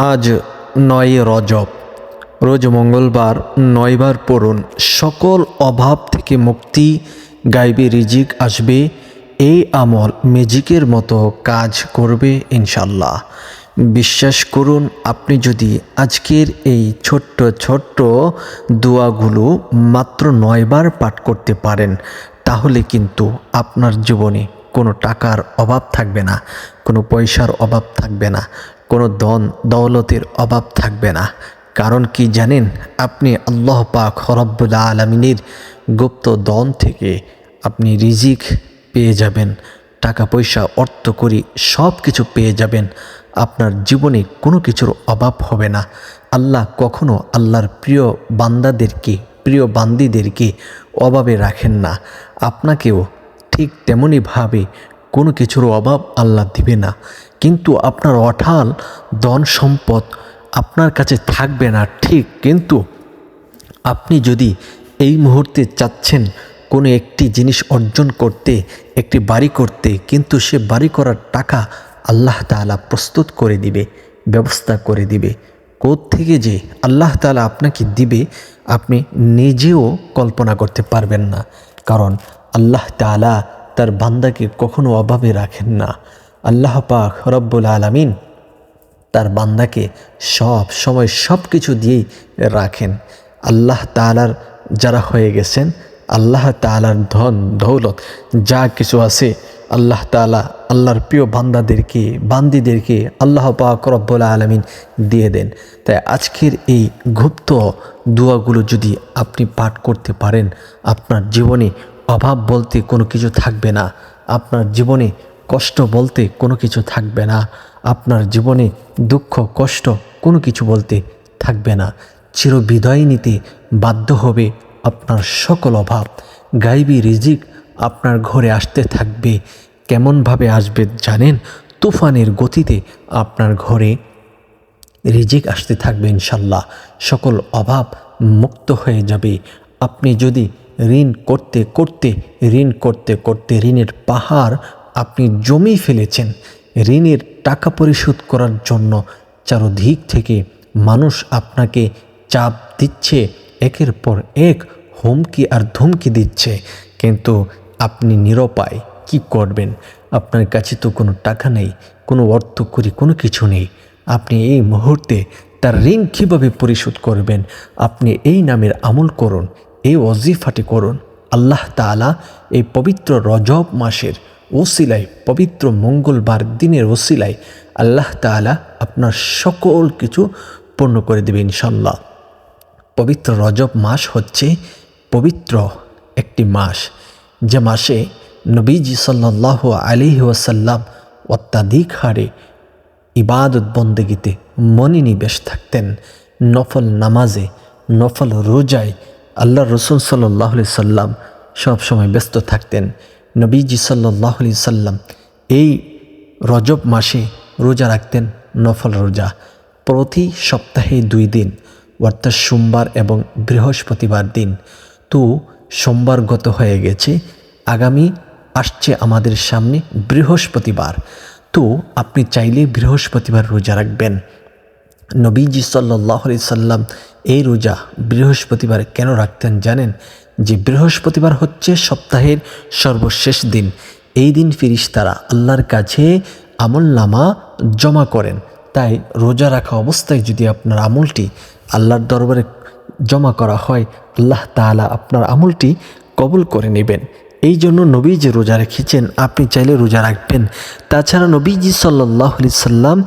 আজ ৯ রজব, রোজ মঙ্গলবার ৯ বার পড়ুন। সকল অভাব থেকে মুক্তি, গায়বী রিজিক আসবে। এই আমল ম্যাজিকের মতো কাজ করবে ইনশাল্লাহ। বিশ্বাস করুন, আপনি যদি আজকের এই ছোট্ট ছোট্ট দোয়াগুলো মাত্র ৯ বার পাঠ করতে পারেন, তাহলে কিন্তু আপনার জীবনে কোনো টাকার অভাব থাকবে না, কোনো পয়সার অভাব থাকবে না, কোনো ধন দৌলতের অভাব থাকবে না। কারণ কি জানেন? আপনি আল্লাহ পাক রব্বুল আলামিনের গুপ্ত ধন থেকে আপনি রিজিক পেয়ে যাবেন, টাকা পয়সা অর্থ করি সব কিছু পেয়ে যাবেন। আপনার জীবনে কোনো কিছুর অভাব হবে না। আল্লাহ কখনো আল্লাহর প্রিয় বান্দাদেরকে, প্রিয় বান্দিদেরকে অভাবে রাখেন না। আপনাকেও ঠিক তেমনইভাবে কোনো কিছুর অভাব আল্লাহ দিবে না। কিন্তু আপনার অঢাল ধন সম্পদ আপনার কাছে থাকবে না ঠিক, কিন্তু আপনি যদি এই মুহূর্তে চাচ্ছেন কোনো একটি জিনিস অর্জন করতে, একটি বাড়ি করতে, কিন্তু সে বাড়ি করার টাকা আল্লাহ তাআলা প্রস্তুত করে দিবে, ব্যবস্থা করে দিবে। কোত্থেকে যে আল্লাহ তাআলা আপনাকে দিবে আপনি নিজেও কল্পনা করতে পারবেন না। কারণ আল্লাহ তাআলা তার বান্দাকে কখনো অভাবে রাখেন না। আল্লাহ পাক রব্বুল আলামিন তার বান্দাকে সব সময় সব কিছু দিয়েই রাখেন। আল্লাহ তাআলার যারা হয়ে গেছেন, আল্লাহ তাআলার ধন দৌলত যা কিছু আছে, আল্লাহ তাআলা আল্লাহর প্রিয় বান্দাদেরকে, বান্দিদেরকে আল্লাহ পাক রব্বুল আলামিন দিয়ে দেন। তাই আজকের এই গুপ্ত দোয়াগুলো যদি আপনি পাঠ করতে পারেন, আপনার জীবনে অভাব বলতে কোনো কিছু থাকবে না, আপনার জীবনে কষ্ট বলতে কোনো কিছু থাকবে না, আপনার জীবনে দুঃখ কষ্ট কোনো কিছু বলতে থাকবে না। চিরবিদায় নিতে বাধ্য হবে আপনার সকল অভাব। গায়বী রিজিক আপনার ঘরে আসতে থাকবে। কেমনভাবে আসবে জানেন? তুফানের গতিতে আপনার ঘরে রিজিক আসতে থাকবে ইনশাল্লাহ। সকল অভাব মুক্ত হয়ে যাবে। আপনি যদি ঋণ করতে করতে ঋণের পাহাড় আপনি জমি ফেলেছেন, ঋণের টাকা পরিশোধ করার জন্য চারদিক থেকে মানুষ আপনাকে চাপ দিচ্ছে, একের পর এক হুমকি আর ধমকি দিচ্ছে, কিন্তু আপনি নিরুপায়। কি করবেন? আপনার কাছে তো কোনো টাকা নেই, কোনো অর্থ করি কোনো কিছু নেই। আপনি এই মুহূর্তে তার ঋণ কীভাবে পরিশোধ করবেন? আপনি এই নামের আমল করুন, এই ওয়াজিফাটি করুন। আল্লাহ তাআলা এই পবিত্র রজব মাসের ওসিলায়, পবিত্র মঙ্গলবার দিনের ওসিলায় আল্লাহ তাআলা আপনার সকল কিছু পূর্ণ করে দেবে ইনশাল্লাহ। পবিত্র রজব মাস হচ্ছে পবিত্র একটি মাস, যে মাসে নবীজি সাল্লাল্লাহু আলাইহি ওয়াসাল্লাম অত্যাধিক হারে ইবাদত বন্দেগীতে মনোনিবেশ থাকতেন। নফল নামাজে, নফল রোজায় আল্লাহ রসুল সাল্লাল্লাহু আলাইহি সাল্লাম সবসময় ব্যস্ত থাকতেন। নবীজি সাল্লাল্লাহু আলাইহি সাল্লাম এই রজব মাসে রোজা রাখতেন, নফল রোজা প্রতি সপ্তাহে 2 দিন, অর্থাৎ সোমবার এবং বৃহস্পতিবার দিন। তো সোমবার গত হয়ে গেছে, আগামী আসছে আমাদের সামনে বৃহস্পতিবার। তো আপনি চাইলে বৃহস্পতিবার রোজা রাখবেন। নবীজি সাল্লাল্লাহু আলাইহি সাল্লাম এই রোজা বৃহস্পতিবার কেন রাখতেন জানেন? যে বৃহস্পতিবার হচ্ছে সপ্তাহের সর্বশেষ দিন। এই দিন ফেরেশতারা আল্লাহর কাছে আমলনামা জমা করেন। তাই রোজা রাখা অবস্থায় যদি আপনার আমলটি আল্লাহর দরবারে জমা করা হয়, আল্লাহ তাআলা আপনার আমলটি কবুল করে নেবেন। এই জন্য নবীজি রোজা রেখেছেন, আপনি চাইলে রোজা রাখবেন। তাছাড়া নবীজি সাল্লাল্লাহু আলাইহি সাল্লাম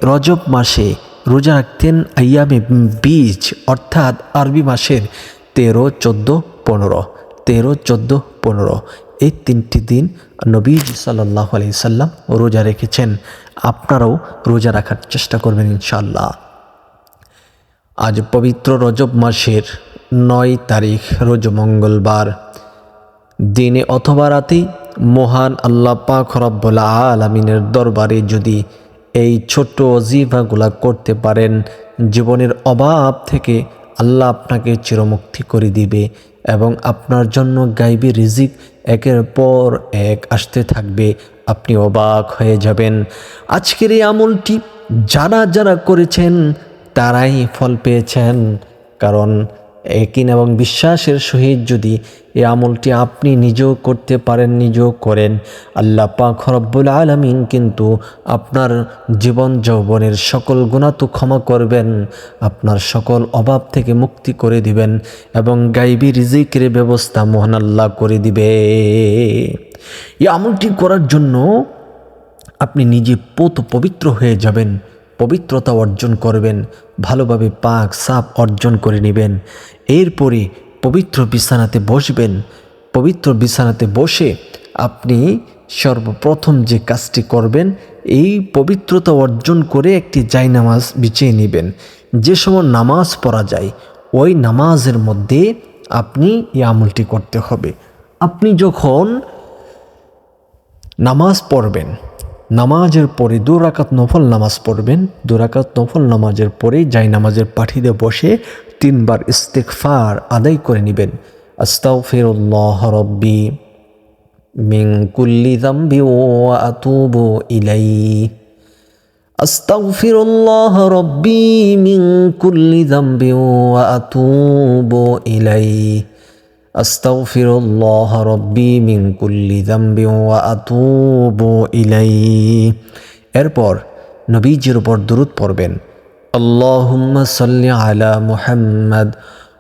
রজব মাসে রোজা রাখতেন আইয়ামে বীজ, অর্থাৎ আরবি মাসের 13, 14, 15, 13, 14, 15 এই 3টি দিন নবীজি সাল্লাল্লাহু আলাইহি সাল্লাম রোজা রেখেছেন। আপনারাও রোজা রাখার চেষ্টা করবেন ইনশাআল্লাহ। আজ পবিত্র রজব মাসের 9 তারিখ, রোজ মঙ্গলবার। দিনে অথবা রাতে মহান আল্লাহ পাক রব্বুল আলামিনের দরবারে যদি এই ছোট্ট ওয়াজিফাগুলা করতে পারেন, জীবনের অভাব থেকে আল্লাহ আপনাকে চিরমুক্তি করে দিবে এবং আপনার জন্য গায়বী রিজিক একের পর এক আসতে থাকবে। আপনি অবাক হয়ে যাবেন। আজকের এই আমলটি যারা যারা করেছেন তারাই ফল পেয়েছেন। কারণ একিন এবং বিশ্বাসের সহিত যদি এই আমলটি আপনি নিজেও করতে পারেন, নিজেও করেন, আল্লাহ পাক রব্বুল আলামিন কিন্তু আপনার জীবন যৌবনের সকল গুনাহ তো ক্ষমা করবেন, আপনার সকল অভাব থেকে মুক্তি করে দিবেন এবং গায়বী রিজিকের ব্যবস্থা মহান আল্লাহ করে দিবে। এই আমলটি করার জন্য আপনি নিজে পবিত্র হয়ে যাবেন, পবিত্রতা অর্জন করবেন, ভালোভাবে পাক সাফ অর্জন করে নেবেন। এরপরে পবিত্র বিছানাতে বসবেন। পবিত্র বিছানাতে বসে আপনি সর্বপ্রথম যে কাজটি করবেন, এই পবিত্রতা অর্জন করে একটি জায়নামাজ বিছিয়ে নেবেন। যে সময় নামাজ পড়া যায় ওই নামাজের মধ্যে আপনি এই আমলটি করতে হবে। আপনি যখন নামাজ পড়বেন, নামাজের পরে 2 রাকাত নফল নামাজ পড়বেন। 2 রাকাত নফল নামাজের পরে জায়নামাজের পাঠিতে বসে 3 বার ইস্তিগফার আদায় করে নেবেন। আস্তাগফিরুল্লাহ রাব্বি মিন কুল্লি যামবি ওয়া আতুবু ইলাইহি। আস্তাগফিরুল্লাহ রাব্বি মিন কুল্লি যামবি ওয়া আতুবু ইলাইহি। আস্তাগফিরুল্লাহ রাব্বি মিন কুল্লি যামবি ওয়া আতুবু ইলাইহি। এরপর নবীজির উপর দুরূদ পড়বেন। আল্লাহুম্মা সাল্লি আলা মুহাম্মাদ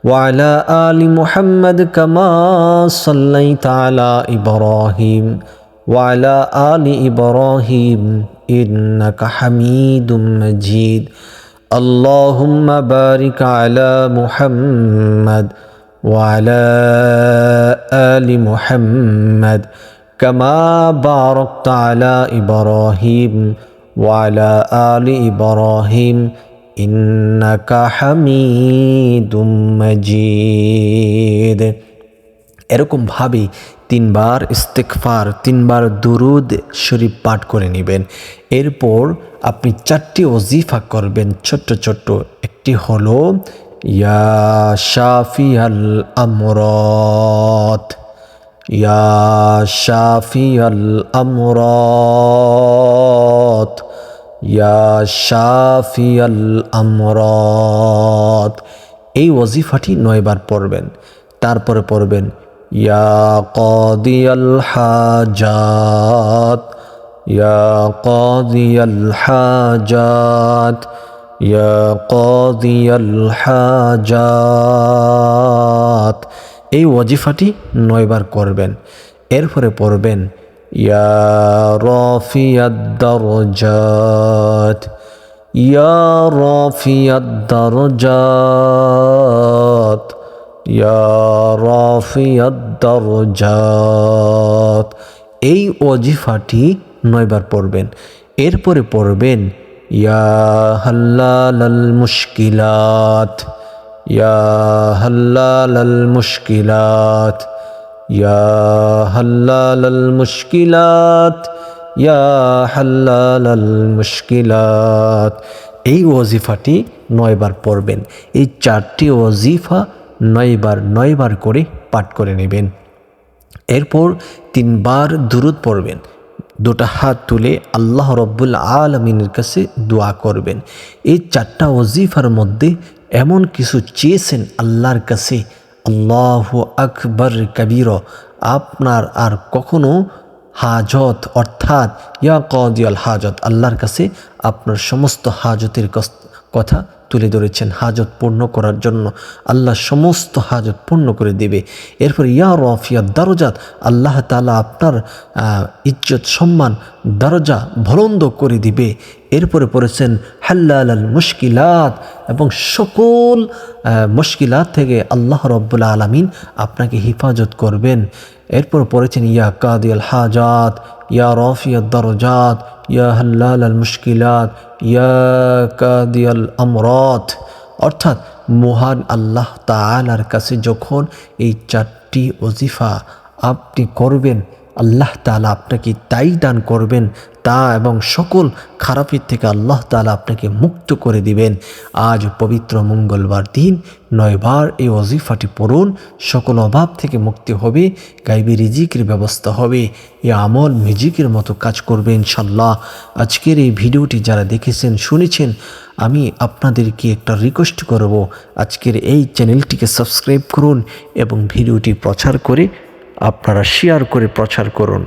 ওয়া আলা আলি মুহাম্মাদ কামা সাল্লাইতা আলা ইব্রাহিম ওয়া আলা আলি ইব্রাহিম ইন্নাকা হামিদুম মাজিদ। আল্লাহুম্মা বারিক আলা মুহাম্মাদ وعلى آل محمد كما باركت على إبراهيم وعلى آل إبراهيم إنك حميد مجيد। এরকম ভাবে 3 বার ইস্তিগফার, 3 বার দুরুদ শরীফ পাঠ করে নেবেন। এরপর আপনি 4টি ওজিফা করবেন ছোট্ট ছোট্ট। একটি হলো ইয়া শাফিয়াল আমরাত, ইয়া শাফিয়াল আমরাত, ইয়া শাফিয়াল আমরাত। এই ওজিফাটি 9 বার পড়বেন। তারপরে পড়বেন ইয়া কাদিয়াল হাজাত, ইয়া কাদিয়াল হাজাত, ইয়া কাদিয়াল হাজাত। এই ওয়াজিফাটি 9 বার করবেন। এরপরে পড়বেন ইয়া রাফিয়াদ দারজাত, ইয়া রাফিয়াদ দারজাত, ইয়া রাফিয়াদ দারজাত। এই ওয়াজিফাটি 9 বার পড়বেন। এরপরে পড়বেন ইয়া হাল্লালাল মুশকিলাত, ইয়া হাল্লালাল মুশকিলাত, ইয়া হাল্লালাল মুশকিলাত, ইয়া হাল্লালাল মুশকিলাত। এই ওয়াজিফাটি 9 বার পড়বেন। এই 4টি ওয়াজিফা 9 বার করে পাঠ করে নেবেন। এরপর 3 বার দুরূদ পড়বেন। 2টা হাত তুলে আল্লাহ রব্বুল আলামিনের কাছে দোয়া করবেন। এই 4টা ওয়াজিফার মধ্যে এমন কিছু চেয়েছেন আল্লাহর কাছে, আল্লাহু আকবার কবীরা, আপনার আর কখনো হাজত অর্থাৎ ইয়া কাদিয়াল হাজত, আল্লাহর কাছে আপনার সমস্ত হাজতের কথা তুলে ধরেছেন হাজত পূর্ণ করার জন্য। আল্লাহ সমস্ত হাজত পূর্ণ করে দেবে। এরপর ইয়া রাফিয়াদ দারজাত, আল্লাহ তাআলা আপনার ইজ্জত সম্মান দরজা বুলন্দ করে দিবে। এরপরে পড়েছেন হাল্লালাল মুশকিলাত, এবং সকল মুশকিলাত থেকে আল্লাহ রব্বুল আলামিন আপনাকে হেফাজত করবেন। এরপর পড়েছেন ইয়া কাদিয়াল হাজাত, ইয়া রাফিয়াদ দারজাত, ইয়া হাল্লালাল মুশকিলাত, ইয়া কাদিয়াল আমরাত। অর্থাৎ মহান আল্লাহ তাআলার কাছে যখন এই 4টি ওজিফা আপনি করবেন, আল্লাহ তাআলা আপনাকে তাই দান করবেন, তা এবং সকল খারাপের থেকে আল্লাহ তাআলা আপনাকে মুক্ত করে দিবেন। আজ পবিত্র মঙ্গলবার দিন 9 বার এই ওয়াজিফাটি পড়ুন, সকল অভাব থেকে মুক্তি হবে, গায়বী রিজিকের ব্যবস্থা হবে, এই আমল ম্যাজিকের মতো কাজ করবে ইনশাল্লাহ। আজকের এই ভিডিওটি যারা দেখেছেন শুনেছেন, আমি আপনাদেরকে একটা রিকোয়েস্ট করব, আজকের এই চ্যানেলটিকে সাবস্ক্রাইব করুন এবং ভিডিওটি প্রচার করে আপনারা শেয়ার করে প্রচার করুন।